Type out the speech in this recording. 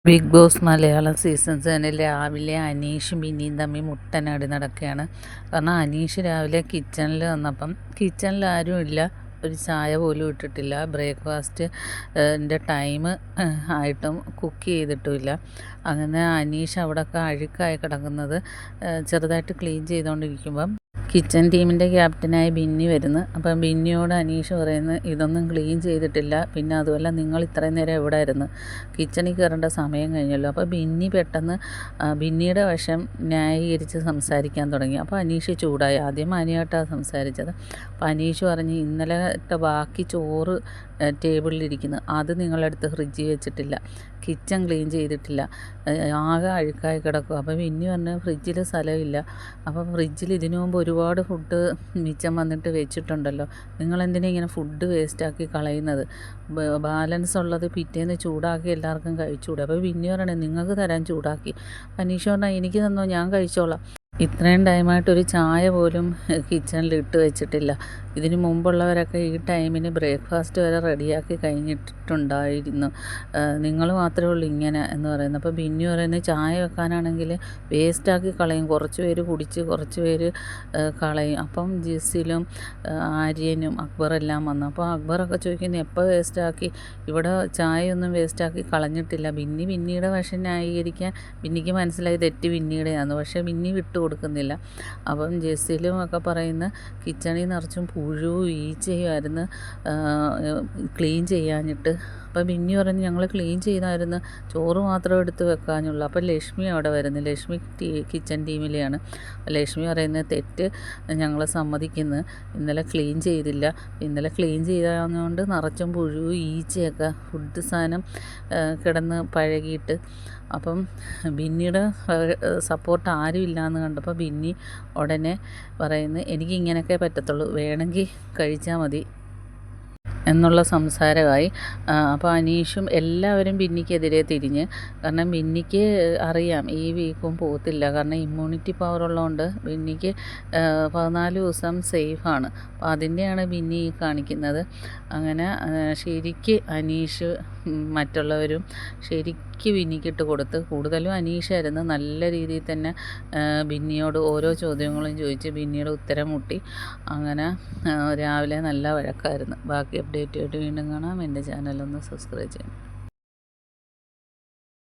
Big boss Malayalam season 7 രാവിലെ അനീഷും ബിന്നിയും തമ്മിൽ മുട്ടനാടി നടക്കുകയാണ്. കാരണം അനീഷ് രാവിലെ കിച്ചണിൽ വന്നപ്പം കിച്ചണിൽ ആരും ഇല്ല, ഒരു ചായ പോലും ഇട്ടിട്ടില്ല, ബ്രേക്ക്ഫാസ്റ്റ് ൻ്റെ ടൈം ആയിട്ടും കുക്ക് ചെയ്തിട്ടുമില്ല. അങ്ങനെ അനീഷ് അവിടെയൊക്കെ അഴുക്കായി കിടക്കുന്നത് ചെറുതായിട്ട് ക്ലീൻ ചെയ്തുകൊണ്ടിരിക്കുമ്പം കിച്ചൺ ടീമിൻ്റെ ക്യാപ്റ്റനായ ബിന്നി വരുന്നു. അപ്പം ബിന്നിയോട് അനീഷ് പറയുന്നു, ഇതൊന്നും ക്ലീൻ ചെയ്തിട്ടില്ല, പിന്നെ അതുമല്ല നിങ്ങൾ ഇത്രയും നേരം എവിടെ ആയിരുന്നു, കിച്ചണിൽ കയറേണ്ട സമയം കഴിഞ്ഞല്ലോ. അപ്പോൾ ബിന്നി പെട്ടെന്ന് ബിന്നിയുടെ വശം ന്യായീകരിച്ച് സംസാരിക്കാൻ തുടങ്ങി. അപ്പോൾ അനീഷ് ചൂടായി. ആദ്യം മാന്യമായിട്ടാണ് സംസാരിച്ചത്. അപ്പോൾ അനീഷ് പറഞ്ഞ്, ഇന്നലത്തെ ബാക്കി ചോറ് ടേബിളിലിരിക്കുന്നു, അത് നിങ്ങളെടുത്ത് ഫ്രിഡ്ജിൽ വെച്ചിട്ടില്ല, കിച്ചൺ ക്ലീൻ ചെയ്തിട്ടില്ല, ആകെ അഴുക്കായി കിടക്കും. അപ്പോൾ ബിന്നി പറഞ്ഞ്, ഫ്രിഡ്ജിൽ സ്ഥലമില്ല, അപ്പോൾ ഫ്രിഡ്ജിൽ ഇതിനു മുമ്പ് ഒരുപാട് ഫുഡ് മിച്ചം വന്നിട്ട് വെച്ചിട്ടുണ്ടല്ലോ, നിങ്ങളെന്തിനാ ഇങ്ങനെ ഫുഡ് വേസ്റ്റാക്കി കളയുന്നത്, ബാലൻസ് ഉള്ളത് പിറ്റേന്ന് ചൂടാക്കി എല്ലാവർക്കും കഴിച്ചുകൂടെ. അപ്പോൾ ബിന്നി പറയണേ, നിങ്ങൾക്ക് തരാൻ ചൂടാക്കി. അനീഷ് പറഞ്ഞാൽ, എനിക്ക് തന്നോ, ഞാൻ കഴിച്ചോളാം. ഇത്രയും ടൈമായിട്ടൊരു ചായ പോലും കിച്ചണിൽ ഇട്ട് വെച്ചിട്ടില്ല. ഇതിന് മുമ്പുള്ളവരൊക്കെ ഈ ടൈമിന് ബ്രേക്ക്ഫാസ്റ്റ് വരെ റെഡിയാക്കി കഴിഞ്ഞിട്ടുണ്ടായിരുന്നു, നിങ്ങൾ മാത്രമേ ഉള്ളൂ ഇങ്ങനെ എന്ന് പറയുന്നത്. അപ്പോൾ ബിന്നി പറയുന്നത്, ചായ വെക്കാനാണെങ്കിൽ വേസ്റ്റാക്കി കളയും, കുറച്ച് പേര് കുടിച്ച് കുറച്ച് പേര് കളയും. അപ്പം ജിസിലും ആര്യനും അക്ബറെല്ലാം വന്നു. അപ്പോൾ അക്ബറൊക്കെ ചോദിക്കുന്നത്, എപ്പോൾ വേസ്റ്റാക്കി, ഇവിടെ ചായയൊന്നും വേസ്റ്റാക്കി കളഞ്ഞിട്ടില്ല. ബിന്നിയുടെ വശം ന്യായീകരിക്കാൻ ബിന്നിക്ക് മനസ്സിലായി തെറ്റ് ബിന്നിയുടെയാണ്, പക്ഷേ ബിന്നി കൊടുക്കുന്നില്ല. അപ്പം ജെസ്സിലും ഒക്കെ പറയുന്ന, കിച്ചണിൽ നിറച്ചും പുഴുവും ഈച്ചയുമായിരുന്നു, ക്ലീൻ ചെയ്യാഞ്ഞിട്ട്. അപ്പം ബിന്നി പറഞ്ഞു, ഞങ്ങൾ ക്ലീൻ ചെയ്തായിരുന്നു, ചോറ് മാത്രം എടുത്ത് വെക്കാനുള്ളൂ. അപ്പം ലക്ഷ്മി അവിടെ വരുന്നു, ലക്ഷ്മി കിച്ചൺ ടീമിലെയാണ്. ലക്ഷ്മി പറയുന്നത്, തെറ്റ് ഞങ്ങൾ സമ്മതിക്കുന്നു, ഇന്നലെ ക്ലീൻ ചെയ്തില്ല, ഇന്നലെ ക്ലീൻ ചെയ്തതുകൊണ്ട് നിറച്ചും പുഴുവും ഈച്ചയൊക്കെ ഫുഡ് സാധനം കിടന്ന് പഴകിയിട്ട്. അപ്പം ബിന്നിയുടെ സപ്പോർട്ട് ആരും ഇല്ലയെന്ന് കണ്ടപ്പോൾ ബിന്നി ഉടനെ പറയുന്നു, എനിക്ക് ഇങ്ങനെയൊക്കെ പറ്റത്തുള്ളൂ, വേണമെങ്കിൽ കഴിച്ചാൽ മതി എന്നുള്ള സംസാരമായി. അപ്പോൾ അനീഷും എല്ലാവരും ബിന്നിക്കെതിരെ തിരിഞ്ഞ്. കാരണം ബിന്നിക്ക് അറിയാം ഈ വീക്കും പോകത്തില്ല, കാരണം ഇമ്മ്യൂണിറ്റി പവർ ഉള്ളതുകൊണ്ട് ബിന്നിക്ക് 14 ദിവസം സേഫാണ്. അപ്പോൾ അതിൻ്റെയാണ് ബിന്നി കാണിക്കുന്നത്. അങ്ങനെ ശരിക്ക് അനീഷ് മറ്റുള്ളവരും ശരിക്ക് ബിന്നിക്കിട്ട് കൊടുത്ത്, കൂടുതലും അനീഷായിരുന്നു. നല്ല രീതിയിൽ തന്നെ ബിന്നിയോട് ഓരോ ചോദ്യങ്ങളും ചോദിച്ച് ബിന്നിയുടെ ഉത്തരം മുട്ടി. അങ്ങനെ രാവിലെ നല്ല വഴക്കായിരുന്നു. ബാക്കി അപ്ഡേറ്റുമായിട്ട് വീണ്ടും കാണാം. എൻ്റെ ചാനലൊന്ന് സബ്സ്ക്രൈബ് ചെയ്യണം.